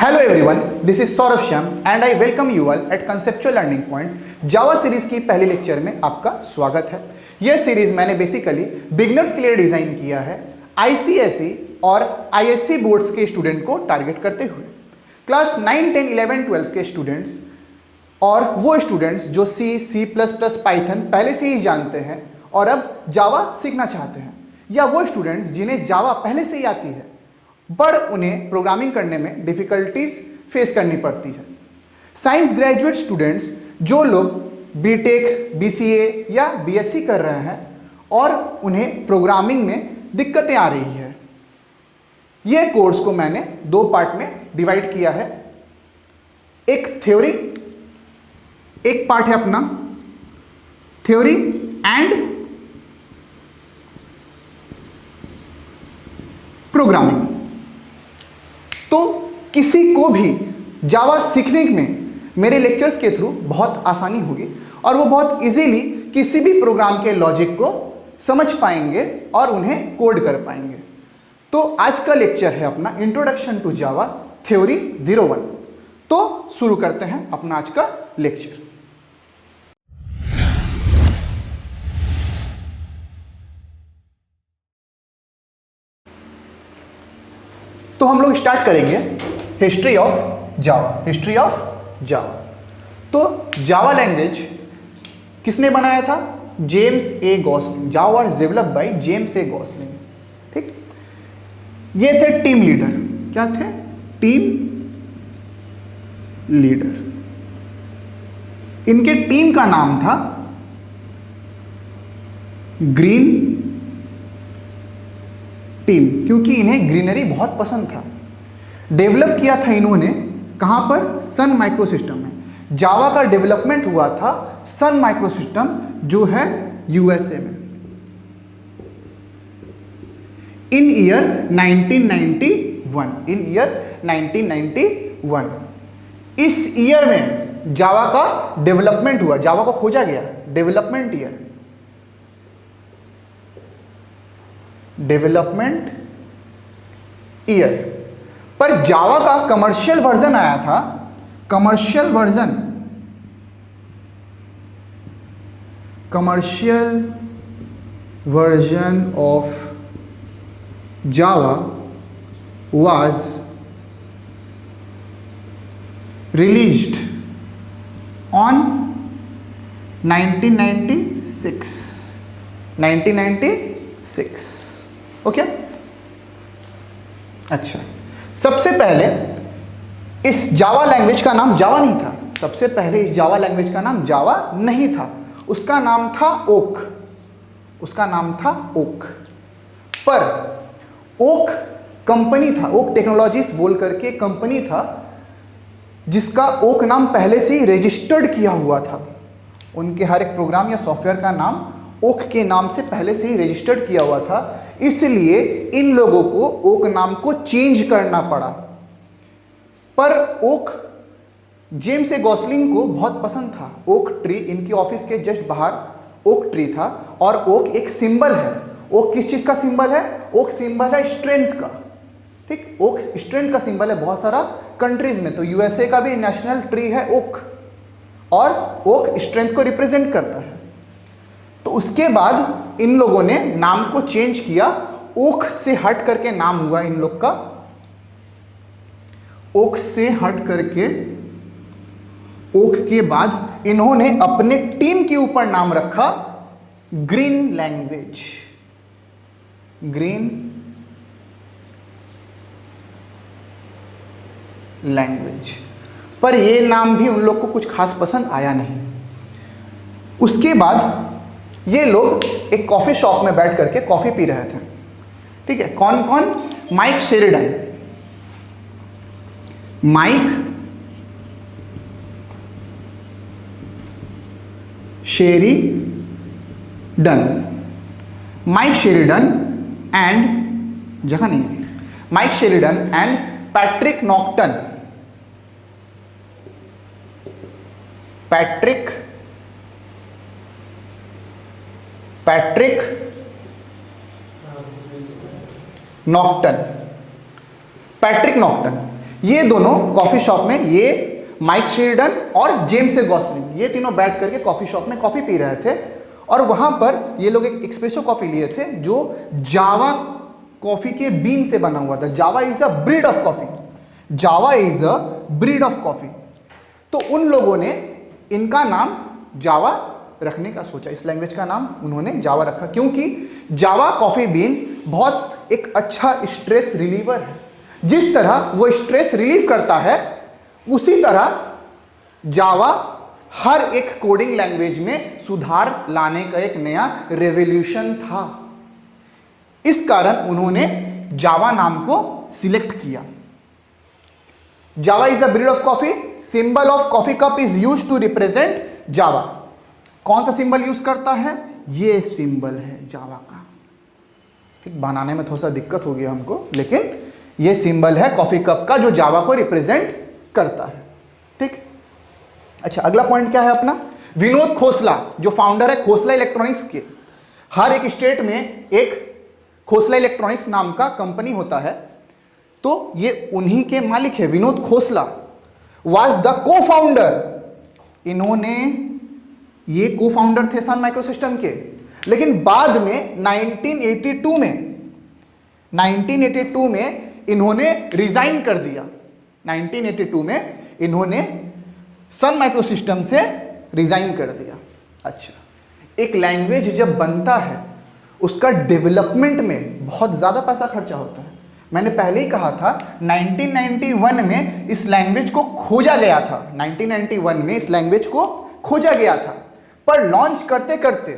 Hello everyone, this is Saurabh Shyam and I welcome you all at conceptual learning point. Java series की पहली lecture में आपका स्वागत है। यह सीरीज मैंने बेसिकली बिगनर्स के लिए डिजाइन किया है, आईसीएसई और आईएससी बोर्ड्स के स्टूडेंट को टारगेट करते हुए। क्लास 9, 10, 11, 12 के स्टूडेंट्स और वो स्टूडेंट्स जो सी प्लस प्लस पाइथन पहले से ही जानते हैं और अब जावा सीखना चाहते हैं, या वो स्टूडेंट्स जिन्हें जावा पहले से ही आती है पर उन्हें प्रोग्रामिंग करने में डिफिकल्टीज फेस करनी पड़ती है। साइंस ग्रेजुएट स्टूडेंट्स जो लोग बीटेक, बीसीए या बीएससी कर रहे हैं और उन्हें प्रोग्रामिंग में दिक्कतें आ रही है। यह कोर्स को मैंने दो पार्ट में डिवाइड किया है। एक थ्योरी, एक पार्ट है अपना थ्योरी एंड प्रोग्रामिंग। तो किसी को भी जावा सीखने में मेरे लेक्चर्स के थ्रू बहुत आसानी होगी और वो बहुत इजीली किसी भी प्रोग्राम के लॉजिक को समझ पाएंगे और उन्हें कोड कर पाएंगे। तो आज का लेक्चर है अपना इंट्रोडक्शन टू जावा थ्योरी 01। तो शुरू करते हैं अपना आज का लेक्चर। तो हम लोग स्टार्ट करेंगे history of Java. History of Java. तो जावा लैंग्वेज किसने बनाया था? James A गॉसलिन। Java was developed by James ए गॉसलिन। ठीक, ये थे टीम लीडर। क्या थे? Team leader. इनके टीम का नाम था ग्रीन टीम, क्योंकि इन्हें ग्रीनरी बहुत पसंद था। डेवलप किया था इन्होंने कहां पर? सन माइक्रोसिस्टम में। जावा का डेवलपमेंट हुआ था सन माइक्रोसिस्टम जो है यूएसए में इन ईयर 1991। इन ईयर 1991 इस ईयर में जावा का डेवलपमेंट हुआ। जावा को खोजा गया, डेवलपमेंट ईयर, डेवलपमेंट ईयर। पर जावा का कमर्शियल वर्जन आया था। Commercial version of Java was released on 1996। Okay, अच्छा। सबसे पहले इस जावा लैंग्वेज का नाम जावा नहीं था। सबसे पहले इस जावा लैंग्वेज का नाम जावा नहीं था, उसका नाम था ओक। उसका नाम था ओक। पर ओक कंपनी था, ओक टेक्नोलॉजीज बोल करके कंपनी था जिसका ओक नाम पहले से ही रजिस्टर्ड किया हुआ था। उनके हर एक प्रोग्राम या सॉफ्टवेयर का नाम ओक के नाम से पहले से ही रजिस्टर्ड किया हुआ था, इसलिए इन लोगों को ओक नाम को चेंज करना पड़ा। पर ओक जेम्स ए गॉसलिन को बहुत पसंद था। ओक ट्री, इनकी ऑफिस के जस्ट बाहर ओक ट्री था और ओक एक सिंबल है। ओक किस चीज का सिंबल है? ओक सिंबल है स्ट्रेंथ का। ठीक, ओक स्ट्रेंथ का सिंबल है बहुत सारा कंट्रीज में। तो यूएसए का भी नेशनल ट्री है ओक, और ओक स्ट्रेंथ को रिप्रेजेंट करता है। तो उसके बाद इन लोगों ने नाम को चेंज किया, ओक से हट करके नाम हुआ इन लोग का। ओक से हट करके, ओक के बाद इन्होंने अपने टीम के ऊपर नाम रखा ग्रीन लैंग्वेज। Green language. पर यह नाम भी उन लोग को कुछ खास पसंद आया नहीं। उसके बाद ये लोग एक कॉफी शॉप में बैठ करके कॉफी पी रहे थे। ठीक है, कौन कौन? Mike Sheridan. Mike Sheridan and, जगह नहीं है, Mike Sheridan and Patrick Naughton. Patrick Naughton. Patrick Naughton ये दोनों कॉफ़ी शॉप में, ये माइक शेरिडन और जेम्स गॉसलिन, ये तीनों बैठ करके कॉफ़ी शॉप में कॉफ़ी पी रहे थे। और वहाँ पर ये लोग एक एक्सप्रेसो कॉफ़ी लिए थे जो जावा कॉफ़ी के बीन से बना हुआ था। जावा is a breed of coffee, Java is a breed of coffee. तो उन लोगों ने इनका नाम जावा रखने का सोचा, इस लैंग्वेज का नाम उन्होंने जावा रखा, क्योंकि जावा कॉफ़ी बीन बहुत एक अच्छा स्ट्रेस रिलीवर है। जिस तरह वो स्ट्रेस रिलीव करता है, उसी तरह जावा हर एक कोडिंग लैंग्वेज में सुधार लाने का एक नया रेवोल्यूशन था। इस कारण उन्होंने जावा नाम को सिलेक्ट किया। Java is a breed of coffee, symbol of coffee cup is used to represent Java. कौन सा सिंबल यूज करता है? ये सिंबल है जावा का। ठीक, बनाने में थोड़ा सा दिक्कत हो गया हमको, लेकिन ये सिंबल है कॉफी कप का जो जावा को रिप्रेजेंट करता है। ठीक, अच्छा, अगला पॉइंट क्या है अपना? विनोद खोसला जो फाउंडर है खोसला इलेक्ट्रॉनिक्स के। हर एक स्टेट में एक खोसला इलेक्ट्रॉनिक्स नाम का कंपनी होता है, तो ये उन्हीं के मालिक है। विनोद खोसला वाज द को फाउंडर। इन्होंने, ये को फाउंडर थे सन माइक्रोसिस्टम के, लेकिन बाद में 1982 में इन्होंने रिजाइन कर दिया। 1982 में इन्होंने सन माइक्रोसिस्टम से रिजाइन कर दिया। अच्छा, एक लैंग्वेज जब बनता है उसका डेवलपमेंट में बहुत ज़्यादा पैसा खर्चा होता है। मैंने पहले ही कहा था 1991 में इस लैंग्वेज को खोजा गया था। 1991 में इस लैंग्वेज को खोजा गया था, पर लॉन्च करते करते,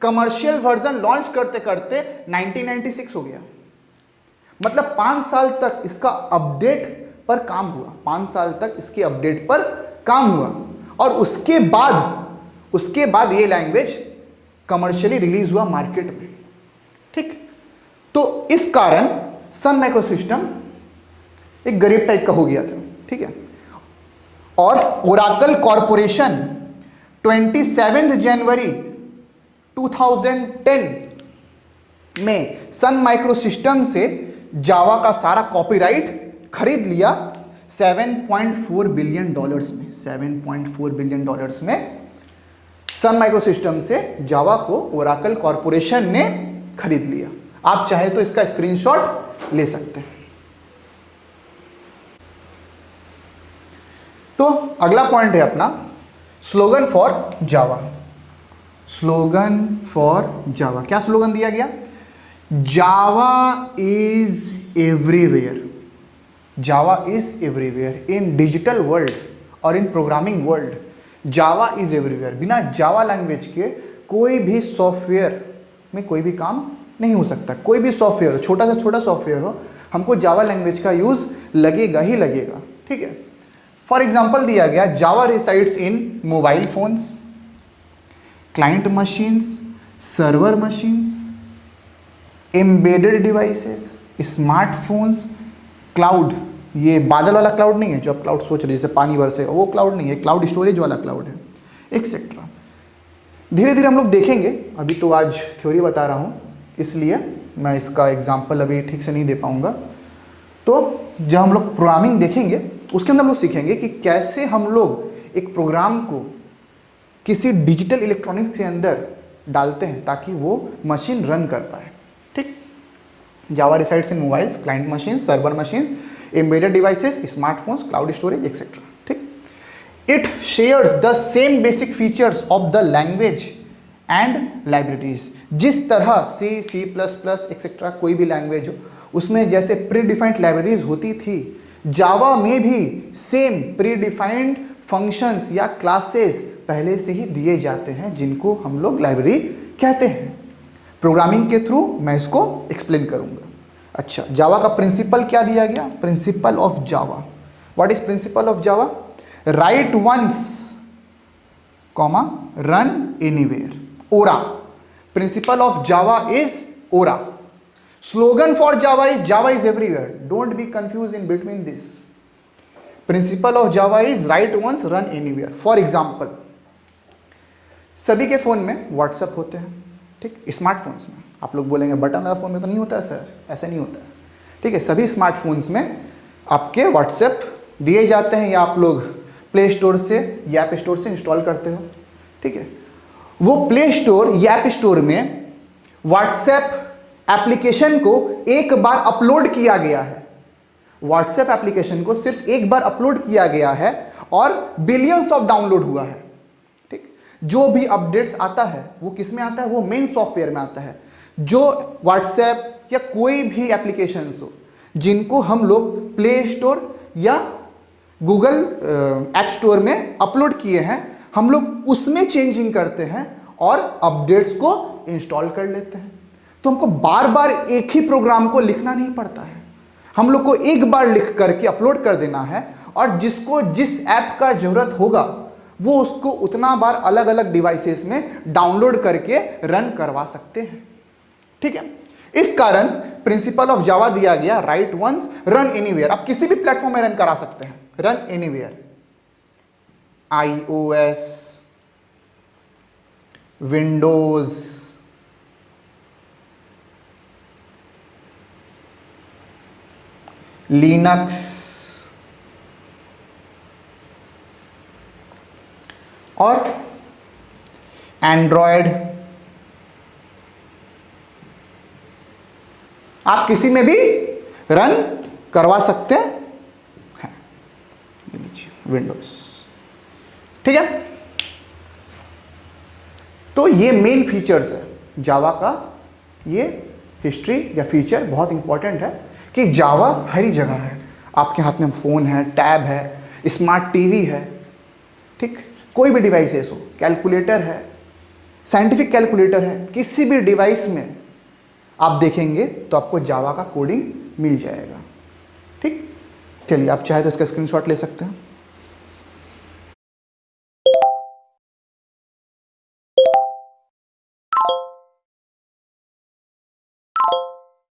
कमर्शियल वर्जन लॉन्च करते करते 1996 हो गया। मतलब 5 साल तक इसका अपडेट पर काम हुआ, 5 साल तक इसके अपडेट पर काम हुआ, और उसके बाद ये लैंग्वेज कमर्शियली रिलीज हुआ मार्केट में। ठीक, तो इस कारण सन माइक्रोसिस्टम एक गरीब टाइप का हो गया था। ठीक है, और ओरेकल कॉरपोरेशन 27 जनवरी 2010 में सन माइक्रोसिस्टम से जावा का सारा कॉपीराइट खरीद लिया 7.4 बिलियन डॉलर्स में। 7.4 बिलियन डॉलर्स में सन माइक्रोसिस्टम से जावा को ओरेकल कॉरपोरेशन ने खरीद लिया। आप चाहे तो इसका स्क्रीनशॉट ले सकते हैं। तो अगला पॉइंट है अपना slogan for Java. Slogan for Java, क्या स्लोगन दिया गया? Java is everywhere. Java is everywhere in digital world और in programming world. Java is everywhere. बिना जावा लैंग्वेज के कोई भी सॉफ्टवेयर में कोई भी काम नहीं हो सकता। कोई भी सॉफ्टवेयर, छोटा से छोटा सॉफ्टवेयर हो, हमको जावा लैंग्वेज का यूज लगेगा ही लगेगा। ठीक है, फॉर एग्जाम्पल दिया गया Java resides in mobile phones, client machines, server machines, embedded devices, smartphones, cloud. ये बादल वाला क्लाउड नहीं है जो आप क्लाउड सोच रहे, जैसे पानी बरसे, वो क्लाउड नहीं है, क्लाउड स्टोरेज वाला क्लाउड है, एक्सेट्रा। धीरे धीरे हम लोग देखेंगे, अभी तो आज थ्योरी बता रहा हूँ, इसलिए मैं इसका एग्जाम्पल अभी ठीक से नहीं दे पाऊँगा। तो जब हम लोग प्रोग्रामिंग देखेंगे उसके अंदर हम लोग सीखेंगे कि कैसे हम लोग एक प्रोग्राम को किसी डिजिटल इलेक्ट्रॉनिक्स के अंदर डालते हैं ताकि वो मशीन रन कर पाए। ठीक, Java resides in mobiles, client machines, server machines, embedded devices, smartphones, cloud storage, etcetera. ठीक, it shares the same basic features of the language and libraries. जिस तरह C, C plus plus etcetera कोई भी language हो, उसमें जैसे pre defined libraries होती थी, जावा में भी सेम प्री डिफाइंड फंक्शंस या क्लासेस पहले से ही दिए जाते हैं, जिनको हम लोग लाइब्रेरी कहते हैं। प्रोग्रामिंग के थ्रू मैं इसको एक्सप्लेन करूंगा। अच्छा, जावा का प्रिंसिपल क्या दिया गया? Principle of Java. What is principle of Java? Write once comma run anywhere. ओरा। प्रिंसिपल ऑफ जावा इज ओरा। Slogan for Java is everywhere. Don't be confuse in between this. Principle of Java is write once run anywhere. For example, सभी के phone में WhatsApp होते हैं। ठीक, smartphones में। आप लोग बोलेंगे बटन वाला फोन में तो नहीं होता है सर, ऐसा नहीं होता है। ठीक है, सभी स्मार्टफोन्स में आपके व्हाट्सएप दिए जाते हैं या आप लोग प्ले स्टोर से या ऐप स्टोर से इंस्टॉल करते हो, ठीक है। वो प्ले स्टोर या ऐप स्टोर में व्हाट्सएप एप्लीकेशन को एक बार अपलोड किया गया है। व्हाट्सएप एप्लीकेशन को सिर्फ एक बार अपलोड किया गया है और बिलियंस ऑफ डाउनलोड हुआ है, ठीक। जो भी अपडेट्स आता है वो किस में आता है, वो मेन सॉफ्टवेयर में आता है। जो व्हाट्सएप या कोई भी एप्लीकेशंस हो जिनको हम लोग प्ले स्टोर या गूगल ऐप स्टोर में अपलोड किए हैं, हम लोग उसमें चेंजिंग करते हैं और अपडेट्स को इंस्टॉल कर लेते हैं। तो हमको बार बार एक ही प्रोग्राम को लिखना नहीं पड़ता है, हम लोग को एक बार लिख करके अपलोड कर देना है और जिसको जिस ऐप का जरूरत होगा वो उसको उतना बार अलग अलग डिवाइसेस में डाउनलोड करके रन करवा सकते हैं, ठीक है। इस कारण प्रिंसिपल ऑफ जावा दिया गया, राइट वंस रन एनीवेयर। आप किसी भी प्लेटफॉर्म में रन करा सकते हैं, run anywhere, iOS, Windows, Linux और एंड्रॉयड, आप किसी में भी रन करवा सकते हैं, विंडोज, ठीक है। तो ये मेन फीचर्स है जावा का। ये हिस्ट्री या फीचर बहुत इंपॉर्टेंट है कि जावा हर जगह है। आपके हाथ में फ़ोन है, टैब है, स्मार्ट टीवी है, ठीक, कोई भी डिवाइसेस हो, कैलकुलेटर है, साइंटिफिक कैलकुलेटर है, किसी भी डिवाइस में आप देखेंगे तो आपको जावा का कोडिंग मिल जाएगा, ठीक। चलिए आप चाहे तो इसका स्क्रीनशॉट ले सकते हैं।